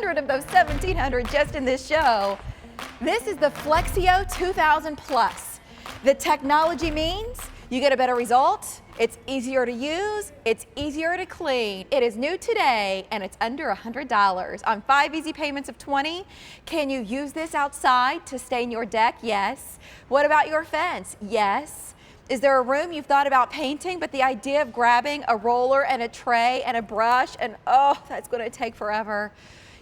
100 of those 1,700 just in this show. This is the FLEXiO 2000 Plus. The technology means you get a better result, it's easier to use, it's easier to clean. It is new today and it's under $100 on 5 easy payments of $20. Can you use this outside to stain your deck? Yes. What about your fence? Yes. Is there a room you've thought about painting, but the idea of grabbing a roller and a tray and a brush and oh, that's going to take forever?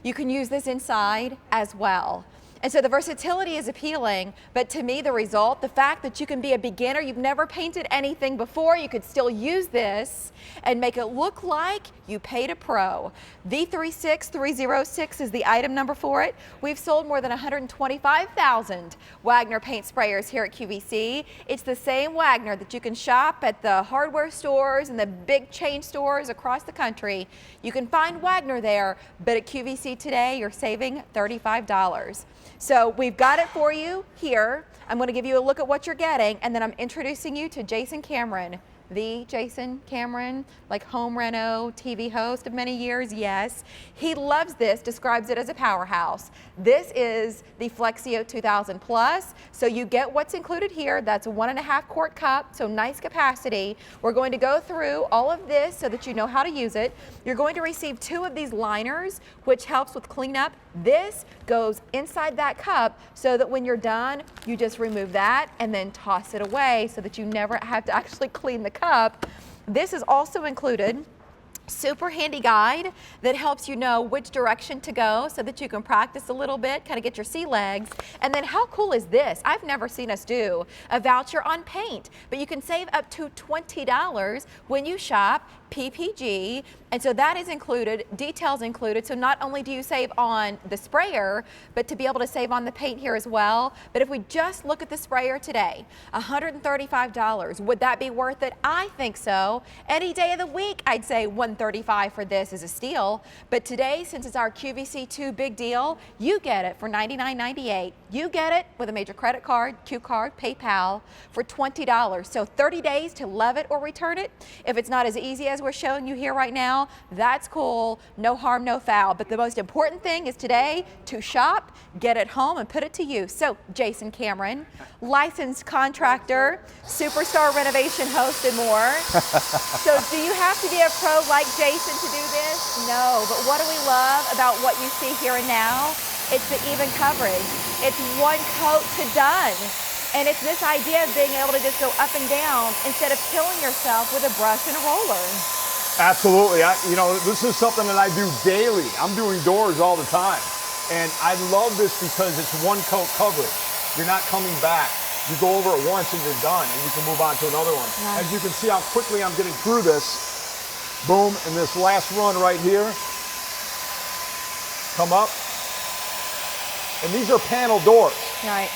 You can use this inside as well. And so the versatility is appealing, but to me the result, the fact that you can be a beginner, you've never painted anything before, you could still use this and make it look like you paid a pro. V36306 is the item number for it. We've sold more than 125,000 Wagner paint sprayers here at QVC. It's the same Wagner that you can shop at the hardware stores and the big chain stores across the country. You can find Wagner there, but at QVC today, you're saving $35. So we've got it for you here. I'm going to give you a look at what you're getting, and then I'm introducing you to Jason Cameron. The Jason Cameron, like home reno, TV host of many years, yes. He loves this, describes it as a powerhouse. This is the FLEXiO 2000 Plus, so you get what's included here. That's a 1.5 quart cup, so nice capacity. We're going to go through all of this so that you know how to use it. You're going to receive 2 of these liners, which helps with cleanup. This goes inside that cup so that when you're done, you just remove that and then toss it away so that you never have to actually clean the cup. This is also included. Super handy guide that helps you know which direction to go so that you can practice a little bit, kind of get your sea legs. And then how cool is this? I've never seen us do a voucher on paint, but you can save up to $20 when you shop PPG, and so that is included, details included, so not only do you save on the sprayer, but to be able to save on the paint here as well. But if we just look at the sprayer today, $135, would that be worth it? I think so. Any day of the week, I'd say $135 for this is a steal, but today, since it's our QVC2 big deal, you get it for $99.98. You get it with a major credit card, Q card, PayPal for $20, so 30 days to love it or return it. If it's not as easy as we're showing you here right now, that's cool, no harm, no foul. But the most important thing is today to shop, get it home, and put it to use. So Jason Cameron, licensed contractor, superstar renovation host, and more. So do you have to be a pro like Jason to do this? No, but what do we love about what you see here and now? It's the even coverage. It's one coat to done. And it's this idea of being able to just go up and down instead of killing yourself with a brush and a roller. Absolutely. You know, this is something that I do daily. I'm doing doors all the time. And I love this because it's one coat coverage. You're not coming back. You go over it once and you're done, and you can move on to another one. Nice. As you can see how quickly I'm getting through this. Boom, and this last run right here. Come up. And these are panel doors. Right.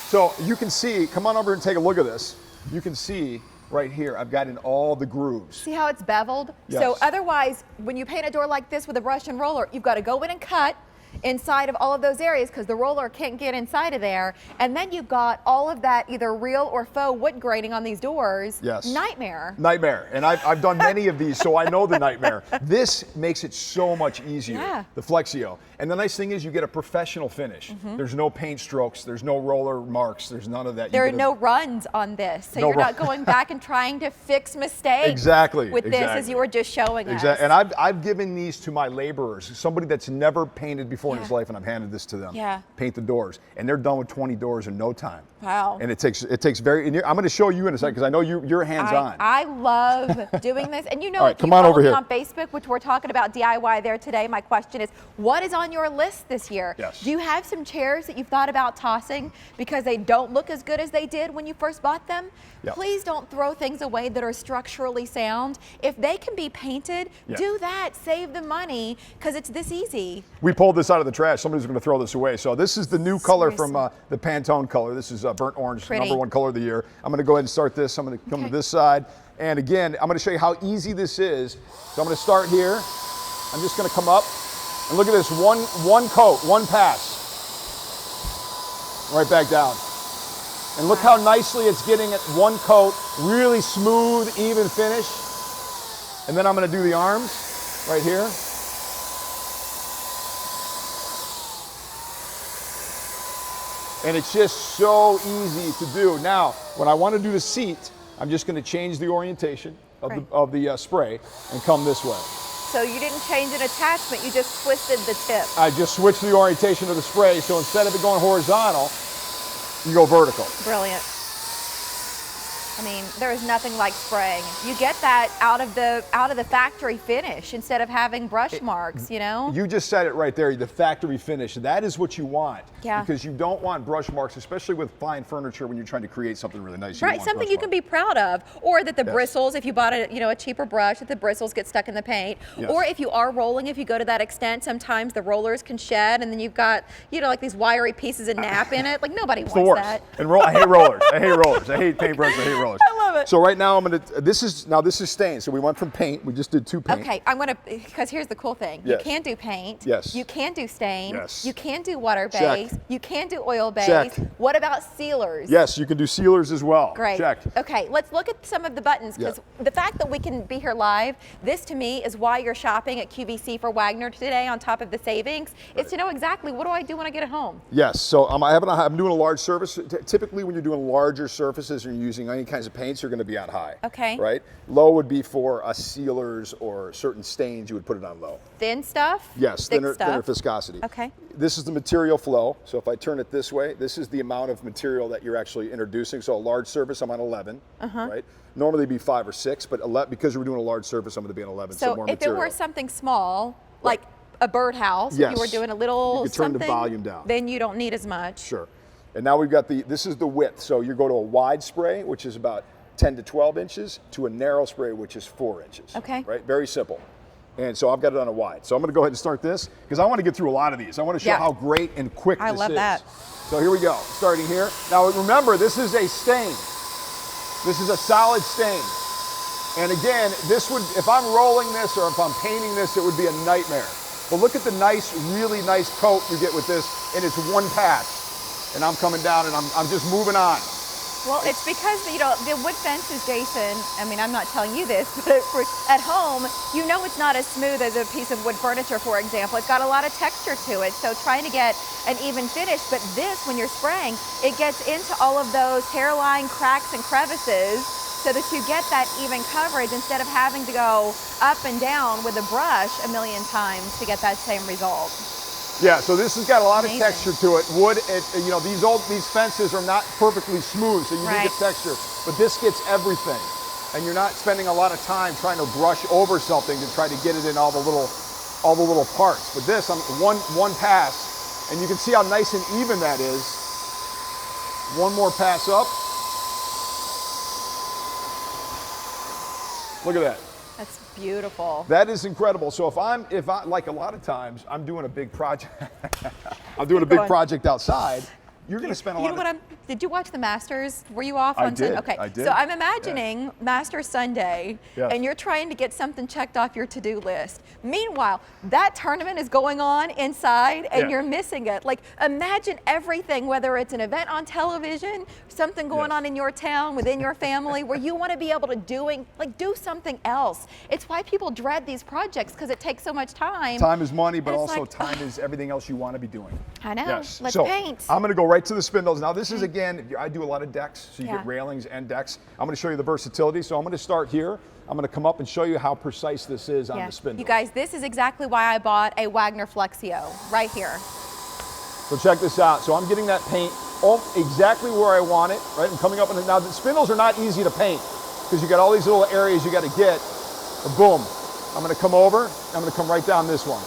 So you can see, come on over and take a look at this. You can see right here, I've got in all the grooves. See how it's beveled? Yes. So otherwise, when you paint a door like this with a brush and roller, you've got to go in and cut inside of all of those areas because the roller can't get inside of there. And then you've got all of that either real or faux wood grating on these doors. Yes. Nightmare. Nightmare. And I've done many of these, so I know the nightmare. This makes it so much easier, yeah. The FLEXiO. And the nice thing is you get a professional finish. There's no paint strokes, there's no roller marks, there's none of that. There are no runs on this, so you're not going back and trying to fix mistakes exactly, with this as you were just showing us. And I've given these to my laborers, somebody that's never painted before in his life, and I've handed this to them. Yeah. Paint the doors, and they're done with 20 doors in no time. Wow. And it takes very, and I'm going to show you in a second because I know you're hands-on. I love doing this. And you know, right, if you follow me on Facebook, which we're talking about DIY there today, my question is, what is on your list this year? Yes. Do you have some chairs that you've thought about tossing because they don't look as good as they did when you first bought them? Yep. Please don't throw things away that are structurally sound. If they can be painted, do that. Save the money because it's this easy. We pulled this out of the trash. Somebody's going to throw this away. So this is the new color from the Pantone color. This is burnt orange, Pretty. #1 color of the year. I'm going to go ahead and start this. I'm going to come to this side. And again, I'm going to show you how easy this is. So I'm going to start here. I'm just going to come up and look at this. One coat, one pass. Right back down. And look how nicely it's getting at one coat, really smooth, even finish. And then I'm going to do the arms right here. And it's just so easy to do. Now, when I want to do the seat, I'm just going to change the orientation of the spray and come this way. So you didn't change an attachment, you just twisted the tip. I just switched the orientation of the spray, so instead of it going horizontal, you go vertical. Brilliant. I mean, there is nothing like spraying. You get that out of the factory finish instead of having brush marks, you know? You just said it right there, the factory finish. That is what you want. Yeah. Because you don't want brush marks, especially with fine furniture when you're trying to create something really nice. Right, something you can be proud of. Or that the bristles, if you bought a cheaper brush, that the bristles get stuck in the paint. Yes. Or if you are rolling, if you go to that extent, sometimes the rollers can shed and then you've got, like these wiry pieces of nap in it. Like nobody wants that. And I hate rollers. I hate rollers. I hate paintbrushes. I hate rollers. I love it. So right now this is stain. So we went from paint. We just did 2 paint. Okay, because here's the cool thing. Yes. You can do paint. Yes. You can do stain. Yes. You can do water Check. base. You can do oil base. Check. What about sealers? Yes, you can do sealers as well. Great. Check. Okay, let's look at some of the buttons because the fact that we can be here live, this to me is why you're shopping at QVC for Wagner today on top of the savings, is to know exactly what do I do when I get it home. Yes, so I'm doing a large surface. Typically when you're doing larger surfaces and you're using any kinds of paints, you're going to be on high. Okay. Right? Low would be for sealers or certain stains, you would put it on low. Thin stuff? Yes, thick thinner stuff. viscosity. Okay. This is the material flow. So if I turn it this way, this is the amount of material that you're actually introducing. So a large surface, I'm on 11, right? Normally it'd be 5 or 6, but because we're doing a large surface, I'm going to be on 11. So more if material. it were something small, like a birdhouse, if you were doing a little you could turn something, the volume down. then you don't need as much. Sure. And now we've got this is the width. So you go to a wide spray, which is about 10 to 12 inches, to a narrow spray, which is 4 inches. Okay. Right? Very simple. And so I've got it on a wide. So I'm going to go ahead and start this because I want to get through a lot of these. I want to show how great and quick this is. I love that. So here we go, starting here. Now remember, this is a stain. This is a solid stain. And again, this would, if I'm rolling this or if I'm painting this, it would be a nightmare. But look at the nice, really nice coat you get with this, and it's one pass. And I'm coming down and I'm just moving on. Well, it's because, the wood fences, Jason, I mean, I'm not telling you this, but at home, it's not as smooth as a piece of wood furniture, for example. It's got a lot of texture to it, so trying to get an even finish, but this, when you're spraying, it gets into all of those hairline cracks and crevices so that you get that even coverage instead of having to go up and down with a brush a million times to get that same result. Yeah, so this has got a lot of texture to it. Wood, these fences are not perfectly smooth, so you do get texture, but this gets everything. And you're not spending a lot of time trying to brush over something to try to get it in all the little parts. But this, one pass, and you can see how nice and even that is. One more pass up. Look at that. That's beautiful. That is incredible. So if I like a lot of times, I'm doing a big project. I'm doing a big project outside. You're going to spend a lot of time. Did you watch the Masters? Were you off on Sunday? Okay. I did. So I'm imagining Masters Sunday, and you're trying to get something checked off your to-do list. Meanwhile, that tournament is going on inside, and you're missing it. Like, imagine everything, whether it's an event on television, something going on in your town, within your family, where you want to be able to do something else. It's why people dread these projects, because it takes so much time. Time is money, but also time is everything else you want to be doing. I know. Yes. Let's so paint. I'm going to go right to the spindles. Now this is, again, I do a lot of decks, so you get railings and decks. I'm going to show you the versatility. So I'm going to start here. I'm going to come up and show you how precise this is on the spindle. You guys, this is exactly why I bought a Wagner FLEXiO right here. So check this out. So I'm getting that paint exactly where I want it, right? I'm coming up, and now the spindles are not easy to paint because you got all these little areas you got to get. Boom. I'm going to come over. I'm going to come right down this one.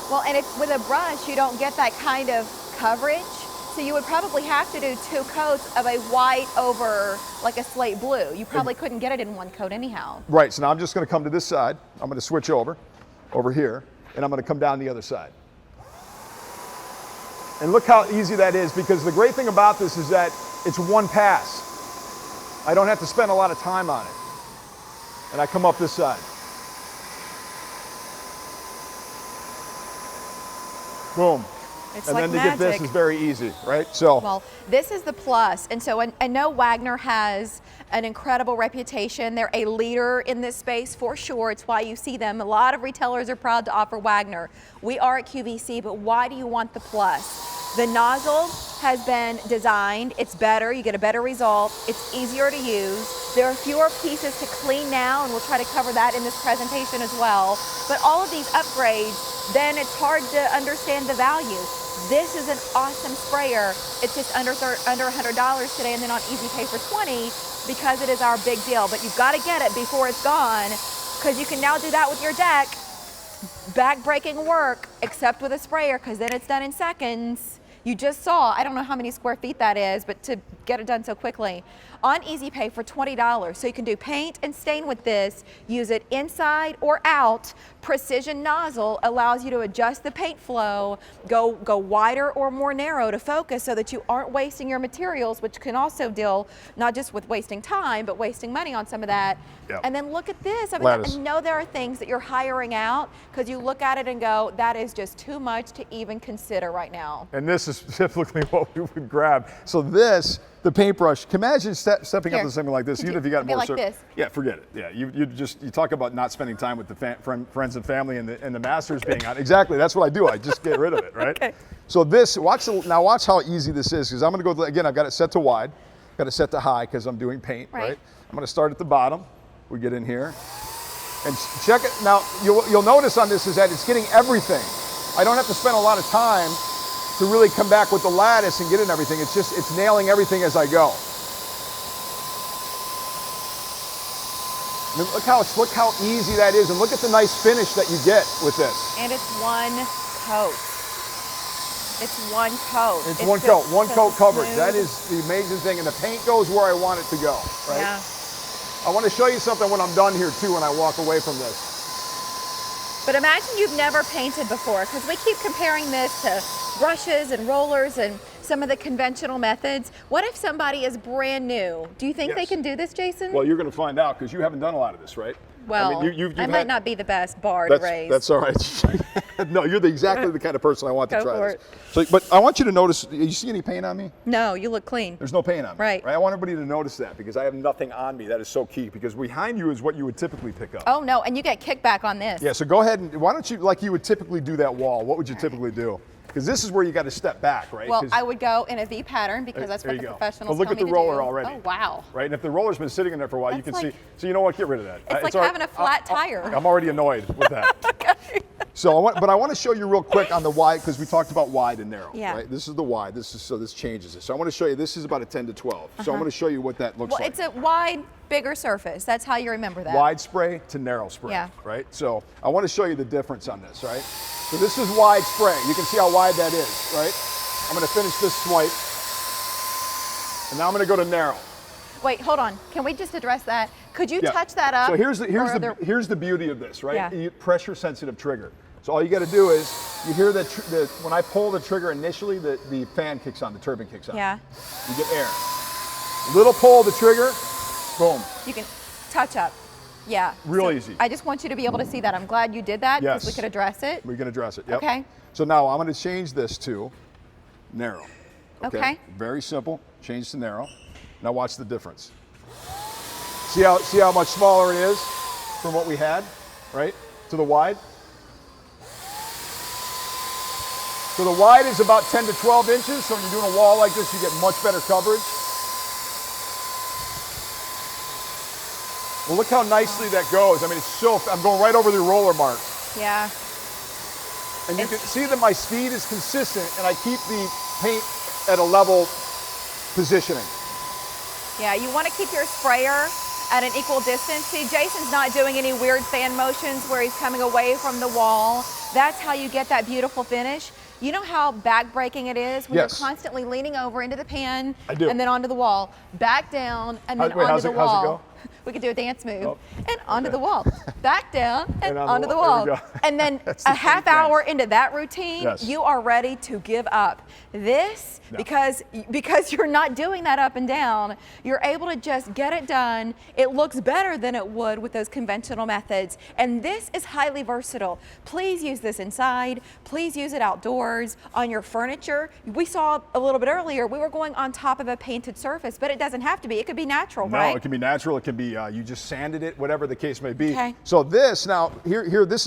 Well, and if with a brush you don't get that kind of coverage, so you would probably have to do 2 coats of a white over like a slate blue. You probably couldn't get it in 1 coat anyhow. Right, so now I'm just going to come to this side. I'm going to switch over here, and I'm going to come down the other side. And look how easy that is, because the great thing about this is that it's one pass. I don't have to spend a lot of time on it. And I come up this side. Boom. It's and like then magic. to get this is very easy, right? So well, this is the plus. And so I know Wagner has an incredible reputation. They're a leader in this space for sure. It's why you see them. A lot of retailers are proud to offer Wagner. We are at QVC, but why do you want the plus? The nozzle has been designed. It's better. You get a better result. It's easier to use. There are fewer pieces to clean now, and we'll try to cover that in this presentation as well. But all of these upgrades, then it's hard to understand the value. This is an awesome sprayer. It's just under $100 today, and then on Easy Pay for $20 because it is our big deal. But you've got to get it before it's gone, because you can now do that with your deck. Back-breaking work, except with a sprayer, because then it's done in seconds. You just saw, I don't know how many square feet that is, but to get it done so quickly. On Easy Pay for $20. So you can do paint and stain with this, use it inside or out. Precision nozzle allows you to adjust the paint flow, go wider or more narrow to focus so that you aren't wasting your materials, which can also deal not just with wasting time, but wasting money on some of that. Yep. And then look at this. I mean, I know there are things that you're hiring out because you look at it and go, that is just too much to even consider right now. And this is typically what we would grab. So this, the paintbrush, imagine stepping up to something like this, even if you got more. Like this. Yeah, forget it. Yeah, you talk about not spending time with the friends and family and the masters being on. Exactly, that's what I do. I just get rid of it, right? Okay. So this, watch how easy this is, because I'm going to go again. I've got it set to wide, got it set to high because I'm doing paint, right? I'm going to start at the bottom. We get in here and check it. Now you'll notice on this is that it's getting everything. I don't have to spend a lot of time to really come back with the lattice and get in everything. It's nailing everything as I go. I mean, look how easy that is, and look at the nice finish that you get with this. And it's one coat. It's one coat. It's one coat, one coat coverage. That is the amazing thing, and the paint goes where I want it to go, right? Yeah. I want to show you something when I'm done here too, when I walk away from this. But imagine you've never painted before, because we keep comparing this to brushes and rollers and some of the conventional methods. What if somebody is brand new? Do you think they can do this, Jason? Well, you're going to find out, because you haven't done a lot of this, right? Well, I mean, I might not be the best bar to raise. That's all right. No, you're exactly the kind of person I want to try this. So, but I want you to notice, you see any paint on me? No, you look clean. There's no paint on me. Right. I want everybody to notice that, because I have nothing on me. That is so key, because behind you is what you would typically pick up. Oh no, and you get kickback on this. Yeah, so go ahead and, why don't you, like you would typically do that wall, what would you typically do? Because this is where you got to step back, right? Well, I would go in a V pattern, because that's what the professionals tell me to do. Look at the roller already. Oh, wow. Right, and if the roller's been sitting in there for a while, you can see. So you know what? Get rid of that. It's like having a flat tire. I'm already annoyed with that. Okay. So, but I want to show you real quick on the wide, because we talked about wide and narrow. Yeah. Right. This is the wide. So this changes it. So I want to show you. This is about a 10 to 12. So I'm going to show you what that looks like. Well, it's a wide, bigger surface. That's how you remember that. Wide spray to narrow spray. Yeah. Right. So I want to show you the difference on this. Right. So this is wide spray. You can see how wide that is. Right. I'm going to finish this swipe, and now I'm going to go to narrow. Wait, hold on. Can we just address that? Could you touch that up? So here's the beauty of this, right? Yeah. Pressure sensitive trigger. So all you got to do is, you hear that when I pull the trigger initially, the fan kicks on, the turbine kicks on. Yeah. You get air. Little pull of the trigger, boom. You can touch up. Yeah. Real easy. I just want you to be able to see that. I'm glad you did that, because we could address it. We can address it. Yep. Okay. So now I'm going to change this to narrow. Okay. Very simple. Change to narrow. Now watch the difference. See how much smaller it is from what we had, right? To the wide. So the wide is about 10 to 12 inches. So when you're doing a wall like this, you get much better coverage. Well, look how nicely that goes. I mean, I'm going right over the roller mark. Yeah. And you can see that my speed is consistent, and I keep the paint at a level positioning. Yeah, you want to keep your sprayer at an equal distance. See, Jason's not doing any weird fan motions where he's coming away from the wall. That's how you get that beautiful finish. You know how back-breaking it is when you're constantly leaning over into the pan and then onto the wall, back down, and then onto the wall. How's it go? We could do a dance move and onto the wall, back down and onto the wall. wall. And then a half hour into that routine, you are ready to give up. This, because you're not doing that up and down, you're able to just get it done. It looks better than it would with those conventional methods. And this is highly versatile. Please use this inside. Please use it outdoors, on your furniture. We saw a little bit earlier, we were going on top of a painted surface, but it doesn't have to be. It could be natural, right? No, it can be natural. It can be, you just sanded it, whatever the case may be. Okay. So this, now, here, this